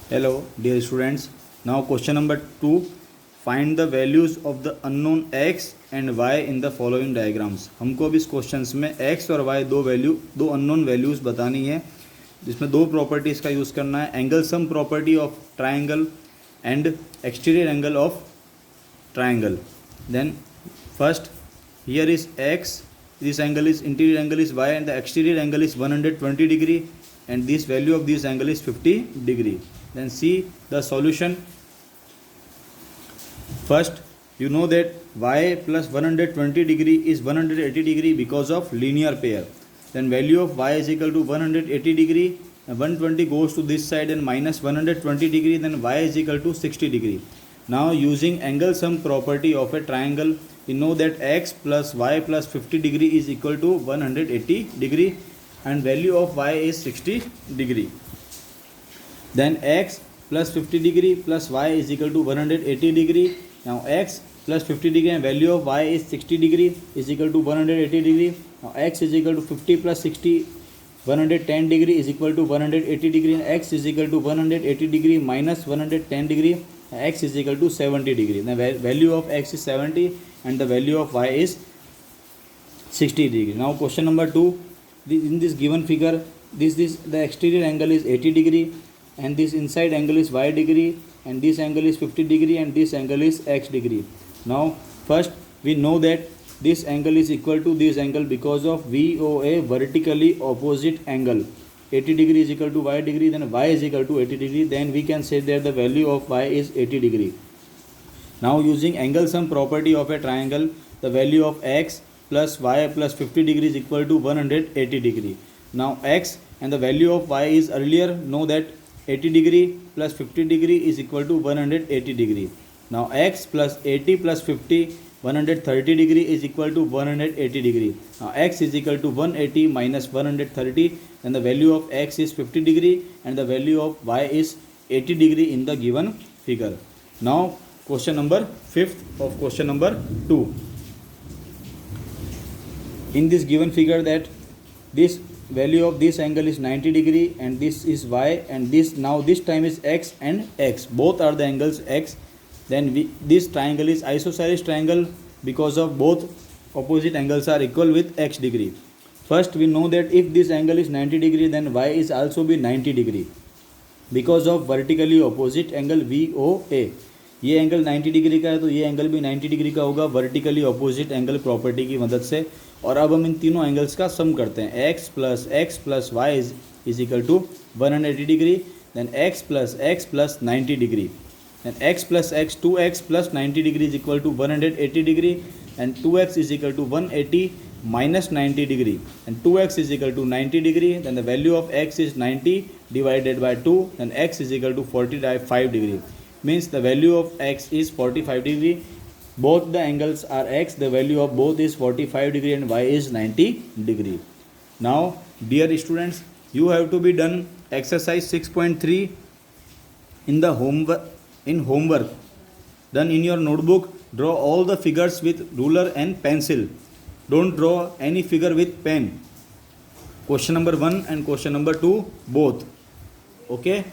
Hello, dear students. Now, question number 2. Find the values of the unknown x and y in the following diagrams. हमको अब इस questions में x और y दो unknown values बतानी है, जिसमें दो प्रॉपर्टीज़ का यूज़ करना है. Angle sum property of triangle and exterior angle of triangle. Then first, here is x, this angle is interior angle is y, and the exterior angle is 120 degree, and this value of this angle is 50 degree. Then see the solution. First, you know that y plus 120 degree is 180 degree because of linear pair. Then value of y is equal to 180 degree, and 120 goes to this side and minus 120 degree, then y is equal to 60 degree. Now using angle sum property of a triangle, we know that x plus y plus 50 degree is equal to 180 degree, and value of y is 60 degree. Then x plus 50 degree plus y is equal to 180 degree. Now x plus 50 degree and value of y is 60 degree is equal to 180 degree. Now x is equal to 50 plus 60, 110 degree is equal to 180 degree, and x is equal to 180 degree minus 110 degree, x is equal to 70 degree. The value of x is 70 and the value of y is 60 degree. Now question number 2, in this given figure, this the exterior angle is 80 degree, and this inside angle is y degree, and this angle is 50 degree, and this angle is x degree. Now first we know that this angle is equal to this angle because of VOA, vertically opposite angle. 80 degree is equal to y degree, then y is equal to 80 degree, then we can say that the value of y is 80 degree. Now using angle sum property of a triangle, the value of x plus y plus 50 degree is equal to 180 degree. Now x and the value of y is, earlier know that 80 degree plus 50 degree is equal to 180 degree. Now x plus 80 plus 50, 130 degree is equal to 180 degree. Now x is equal to 180 minus 130, and the value of x is 50 degree and the value of y is 80 degree in the given figure. Now question number 5th of question number 2. In this given figure, that this value of this angle is 90 degree and this is y, and this now this time is x and x, both are the angles x. Then this triangle is isosceles triangle because of both opposite angles are equal with x degree. First we know that if this angle is 90 degree, then y is also be 90 degree because of vertically opposite angle VOA. ये angle 90 degree का है तो ये angle भी 90 degree का होगा vertically opposite angle property की मदद से. और अब हम इन तीनों एंगल्स का सम करते हैं. x plus Y is equal to 180 degree, then x plus 90 degree, then x plus x, 2x plus 90 degree is equal to 180 degree, and 2x is equal to 180 minus 90 degree, and 2x is equal to 90 degree, then the value of x is 90 divided by 2, then x is equal to 45 degree, means the value of x is 45 degree. Both the angles are x, the value of both is 45 degree and y is 90 degree. Now dear students, you have to be done exercise 6.3 in the homework done in your notebook. Draw all the figures with ruler and pencil. Don't draw any figure with pen. Question number 1 and question number 2 both. Okay.